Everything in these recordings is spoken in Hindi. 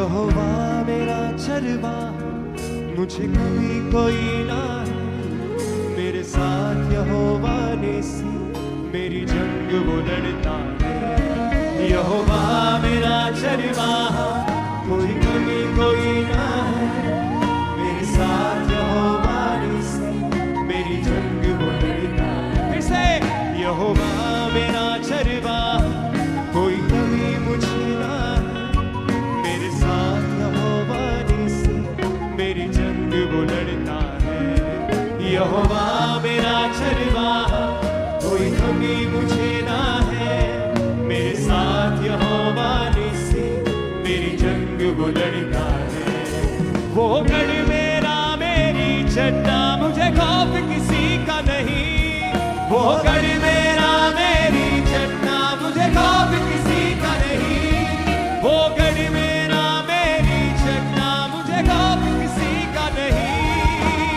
यहोवा मेरा चरवाहा, मुझे कभी कोई ना है। मेरे साथ यहोवा निसी, मेरी जंग वो लड़ता है। यहोवा मेरा चरवाहा, मुझे कभी कोई ना है। मेरे साथ यहोवा निसी, मेरी जंग वो लड़ता है। फिर से यहोवा मेरा चरवाहा, कोई कभी मुझे ना है। मेरे साथ यहोवा निसी, मेरी जंग वो लड़ता है। यहोवा मेरा चरवाहा, कोई कभी मुझे ना है। मेरे साथ यहोवा निसी, मेरी जंग वो लड़ता है। वो गढ़ मेरा मेरी चट्टा, मुझे खौफ किसी का नहीं। वो गढ़ मेरा मेरी चट्टा, मुझे खौफ किसी का नहीं। वो गढ़ मेरा मेरी चट्टा, मुझे खौफ किसी का नहीं।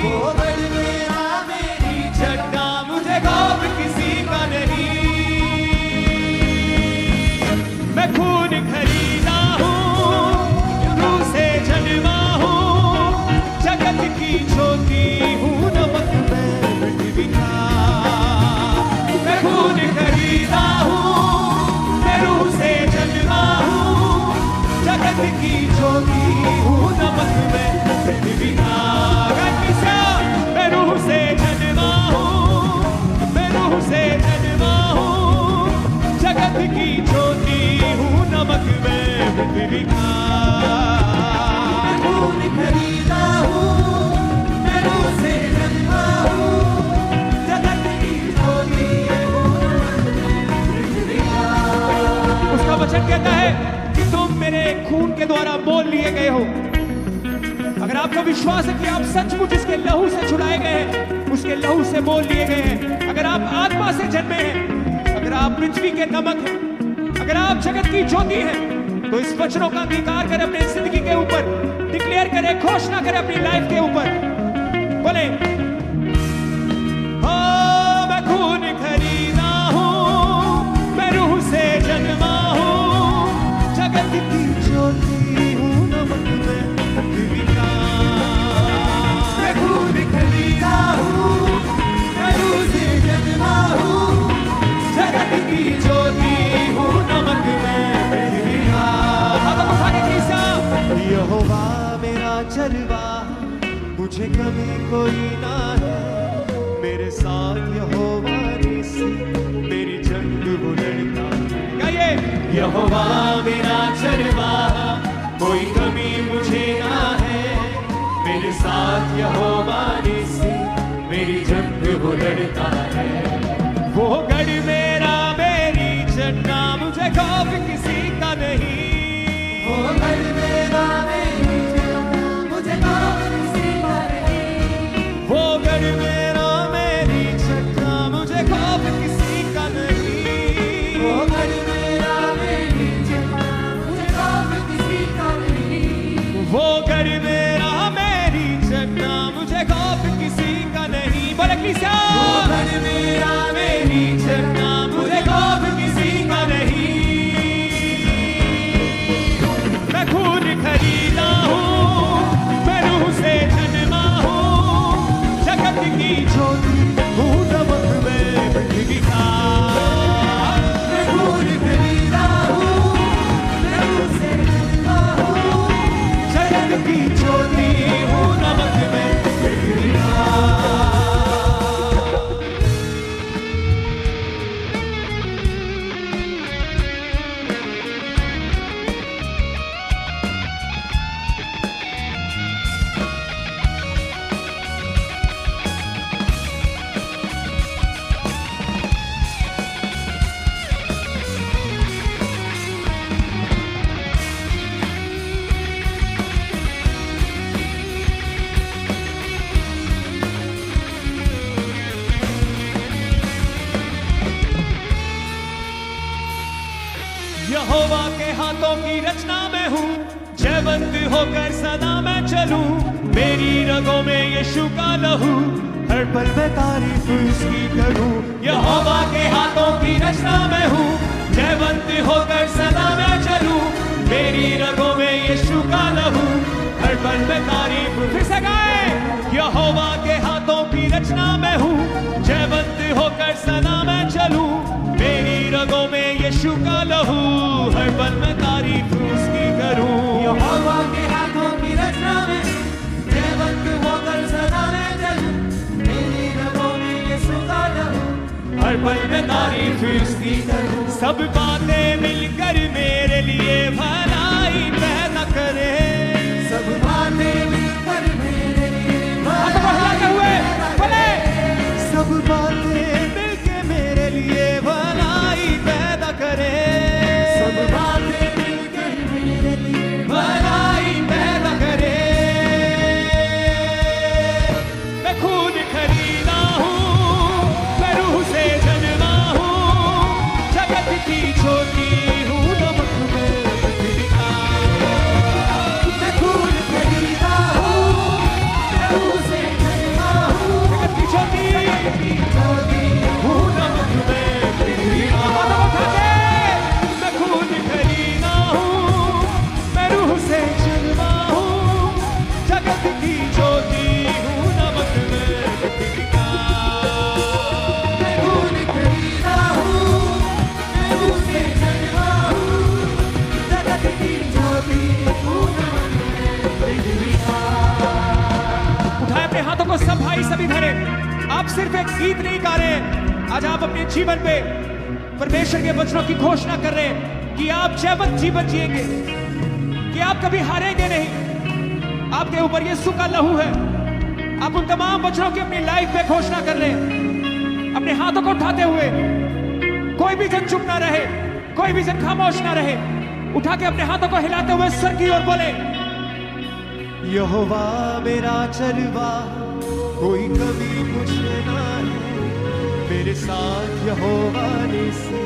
वो गढ़ मेरा मेरी चट्टा, मुझे खौफ किसी का नहीं। मैं खून खरीदा हूँ, रूह से जन्मा हूँ, जगत की ज्योति हूँ, नमक मैं पृथ्वी का। मैं खून खरीदा हूँ, मैं रूह से जन्मा हूँ, जगत की ज्योति हूँ, नमक मैं पृथ्वी का। मैं रूह से जन्मा हूँ, मैं रूह से जन्मा हूँ, जगत की ज्योति हूँ, नमक मैं पृथ्वी का। मैं खून खरीदा हूँ, मैं रूह से जन्मा हूँ, जगत की ज्योति हूँ, नमक मैं पृथ्वी का। उसका वचन कहता है कि तुम मेरे खून के द्वारा मोल लिए गए हो। अगर आपको विश्वास है कि आप सचमुच इसके लहू से छुड़ाए गए हैं, उसके लहू से मोल लिए गए हैं, अगर आप आत्मा से जन्मे हैं, अगर आप पृथ्वी के नमक हैं, अगर आप जगत की ज्योति हैं, तो इस वचनों का अंगीकार करें अपनी जिंदगी के ऊपर, डिक्लेयर करें, घोषणा करें अपनी लाइफ के ऊपर। बोले, मैं खून खरीदा हूँ, मैं रूह से जन्मा हूँ, जगत की ज्योति हूँ, नमक मैं पृथ्वी का। मैं खून खरीदा हूँ, मैं रूह से जन्मा हूँ, जगत की ज्योति हूँ, नमक मैं पृथ्वी का। यहोवा मेरा चरवाहा, मुझे कभी कोई ना है। मेरे साथ यहोवा निसी, मेरी जंग वो लड़ता है। गाइए, यहोवा मेरा चरवाहा, कोई कमी मुझे ना है। मेरे साथ यहोवा निसी, मेरी जंग वो लड़ता है। वो गढ़ मेरा मेरी चट्टा, मुझे खौफ किसी का नहीं। वो गढ़ मेरा मेरी चट्टा, मुझे खौफ किसी का नहीं। वो गढ़ मेरा मेरी चट्टा, मुझे खौफ किसी का नहीं। वो गढ़ मेरा मेरी चट्टा, मुझे खौफ किसी का नहीं। वो गढ़ मेरा मेरी चट्टा, मुझे खौफ किसी का नहीं। बोले किसा, वो गढ़ मेरा मेरी चट्टा, मुझे खौफ किसी का नहीं। मैं खून खरीदा हूँ, मैं रूह से जन्मा हूँ, जगत की ज्योति हूँ, नमक मैं पृथ्वी का। मैं खून खरीदा हूँ, मैं रूह से जन्मा हूँ, जगत की ज्योति हूँ, नमक मैं पृथ्वी का। यहोवा के हाथों की रचना में हूँ, जयवंत होकर सदा मैं चलूं। मेरी रगों में यीशु का लहू, हर पल मैं तारीफ उसकी करूं। यहोवा के हाथों की रचना में हूँ, जयवंत होकर सदा मैं चलूं। मेरी रगों में यीशु का पल में तारीफ। फिर से गाए, यहोवा के हाथों की रचना मैं हूँ, जयवंत होकर सना मैं चलूं, मेरी रगों में यीशु का लहू, हर पल में तारीफ उसकी करूं। यहोवा के हाथों की रचना में जयवंत होकर सदा मैं चलूं, मेरी रगों में यीशु का लहू, हर पल में तारीफ उसकी करूं। सब बातें मिलकर मेरे लिए भलाई पैदा करे, सब बातें मिलकर मेरे लिए हिलाते हुए बोले, सब बातें मिलके मेरे लिए भलाई पैदा करे, सब बातें मिलकर मेरे लिए भलाई पैदा करे। मैं खून खरीदा हूँ, मैं रूह से जन्मा हूँ, जगत की छोटी हूँ, नमक में पृथ्वी का। मैं खून खरीदा हूँ, मैं रूह से जन्मा हूँ, जगत की छोटी हूँ, नमक में पृथ्वी का। मैं खून खरीदा हूँ, मैं रूह से जन्मा हूँ, जगत की छोटी हूँ, नमक में पृथ्वी का। मैं खून खरीदा हूँ, मैं रूह से जन्मा हूँ, जगत की ज्योति हूँ, नमक में पृथ्वी का। उठाए अपने हाथों को सब भाई सभी धरे। आप सिर्फ एक गीत नहीं गा रहे हैं, आज आप अपने जीवन पे परमेश्वर के वचनों की घोषणा कर रहे हैं कि आप जयवंत जीवन जिएंगे, कि आप कभी हारेंगे नहीं। आपके ऊपर यीशु का लहू है। आप उन तमाम वचनों की अपनी लाइफ पे घोषणा कर रहे हैं, अपने हाथों को उठाते हुए। कोई भी जन चुप ना रहे, कोई भी जन खामोश ना रहे। उठा के अपने हाथों को हिलाते हुए स्वर की ओर बोले, यहोवा मेरा चरवा, कोई कभी मुझे ना है, मेरे साथ यहोवा ने से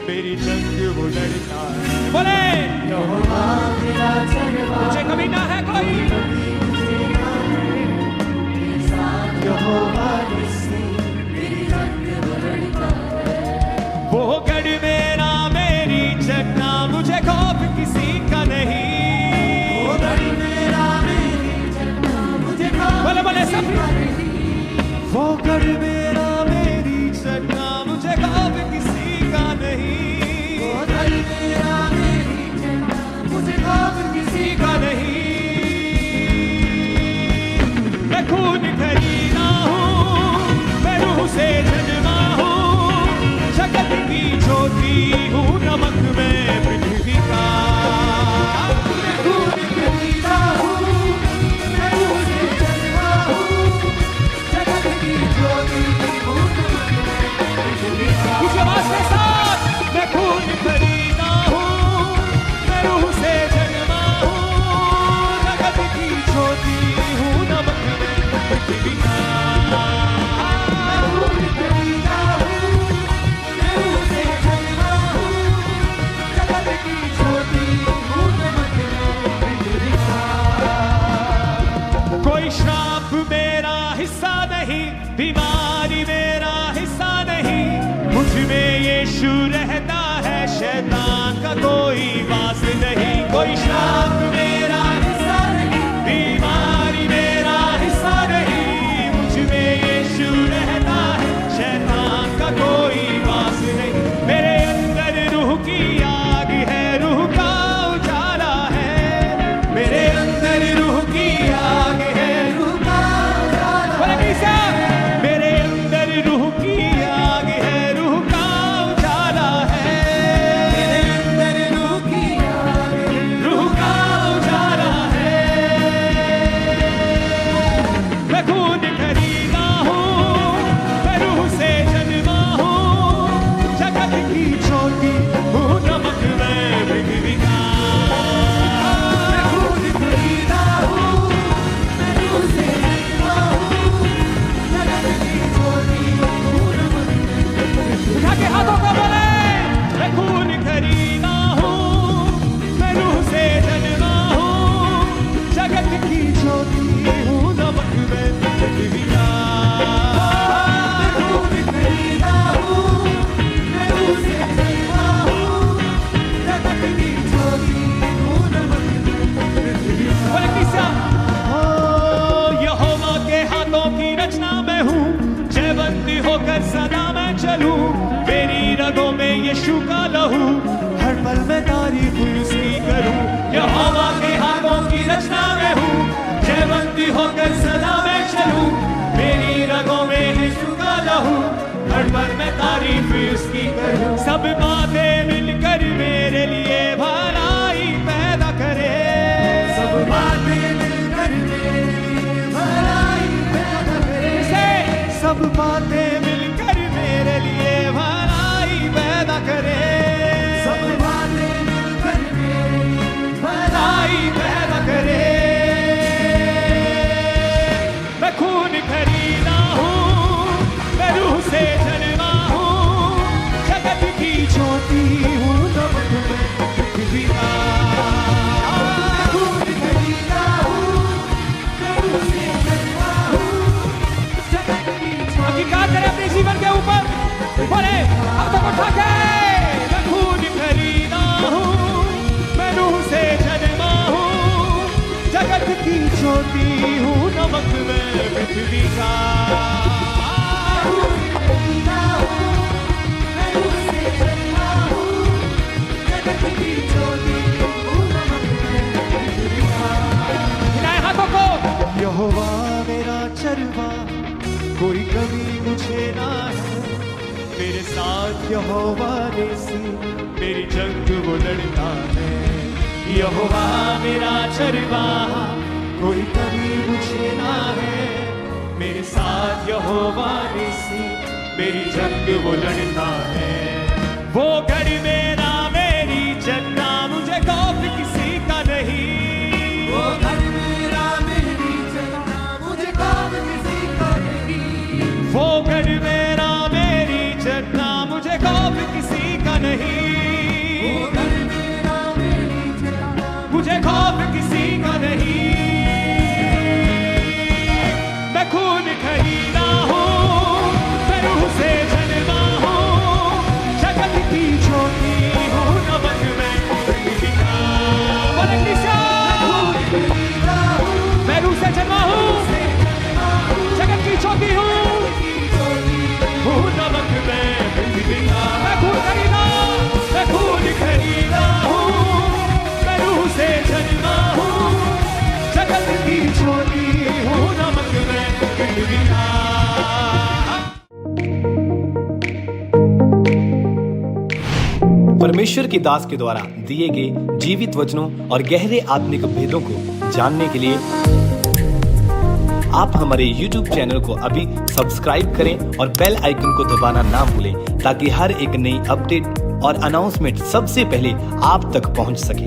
मेरी जंग वो लड़ता है। बोले, यहोवा मेरा चरवा, मुझे कभी ना है कोई, यहोवा ने से मेरी जंग वो लड़ता है। वो गढ़ मेरा मेरी जगना, मुझे खौफ किसी का नहीं। वो गढ़ मेरा मेरी जगना, मुझे खौफ बोले बोले सब, किसी का नहीं। वो गढ़ मेरा मेरी जगना, मुझे खौफ किसी का नहीं। वो गढ़ मेरा मेरी जगना, मुझे खौफ किसी का नहीं। मैं खून खरीदा हूँ, मैं रूह से जन्मा हूँ, जगत की ज्योति हूँ, नमक में पृथ्वी का। मैं खून खरीदा हूँ, मैं रूह से जन्मा हूँ, जगत की ज्योति हूँ, नमक में पृथ्वी का। उस आवाज के साथ, मैं खून खरीदा हूँ, मैं रूह से जन्मा हूँ, जगत की ज्योति हूँ, नमक में पृथ्वी का। खून खरीदा हूँ, मैं रूह से जन्मा हूँ, जगत की ज्योति हूँ, नमक में पृथ्वी का। कोई श्राप मेरा हिस्सा नहीं, बीमारी मेरा हिस्सा नहीं, मुझ में यीशु रहता है, शैतान का कोई वास नहीं। कोई श्राप मेरा हिस्सा नहीं, बीमारी मेरा हिस्सा नहीं, मुझ में यीशु रहता है, शैतान का कोई वास नहीं। मेरे अंदर रूह की आग है, रूह का उजाला है, मेरे अंदर रूह की आग है, रूह का उजाला है। मेरे अंदर रूह की आग है, रूह का उजाला है, मेरे यीशु का लहू, हर पल मैं तारीफ उसकी करूं। यहोवा के हाथों की रचना में हूँ, जयवंती होकर सदा मैं चलूं। मेरी रगों में यीशु का लहू, हर पल मैं तारीफ उसकी करूं। सब बातें मिलकर मेरे लिए भलाई पैदा करे, सब बातें मिलकर मेरे लिए भलाई पैदा करे। सब बातें मिलकर मेरे लिए भलाई पैदा करे। सब बातें मिलकर मेरे लिए भलाई पैदा करे। मैं खून खरीदा हूँ, मैं रूह से जन्मा हूँ, जगत की ज्योति हूँ, नमक में पृथ्वी का। खून खरीदा हूँ, मैं रूह से जन्मा हूँ, जगत की अंगीकार करें अपने जीवन के ऊपर, बोले हाथों को उठा के। मैं खून खरीदा हूँ, मैं रूह से जन्मा हूँ, जगत की ज्योति हूँ, नमक में पृथ्वी का। खून खरीदा हूँ, मैं रूह से जन्मा हूँ, जगत की ज्योति हूँ, नमक में पृथ्वी का। हिलाए हाथों को। यहोवा मेरा चरवा, कोई कमी मुझे ना है। मेरे साथ यहोवा नेसी, मेरी जंग वो लड़ता है। यहोवा मेरा चरवा, कोई कमी मुझे ना है। मेरे साथ यहोवा नेसी, मेरी जंग वो लड़ता है। वो गढ़ मेरा मेरी जन्ना, मुझे खौफ किसी का नहीं। वो घर मेरा मेरी जन्ना, मुझे खौफ किसी का नहीं। वो गढ़ मेरा मेरी जन्ना, मुझे खौफ किसी का नहीं। वो घर मेरा मेरी जन्ना, मुझे खौफ किसी का नहीं। मैं खून खरीदा हूँ, मैं रूह से जन्मा हूँ, जगत की ज्योति हूँ, नमक में पृथ्वी का। बोले निशा। खून खरीदा हूँ, मैं रूह से जन्मा हूँ, जगत की ज्योति हूँ, हूँ नमक में पृथ्वी का। मैं खून खरीदा, मैं खून खरीदा हूँ, मैं रूह से जन्मा हूँ, जगत की ज्योति हूँ, नमक में पृथ्वी का। परमेश्वर के दास के द्वारा दिए गए जीवित वचनों और गहरे आत्मिक भेदों को जानने के लिए आप हमारे YouTube चैनल को अभी सब्सक्राइब करें और बेल आइकन को दबाना ना भूलें, ताकि हर एक नई अपडेट और अनाउंसमेंट सबसे पहले आप तक पहुंच सके।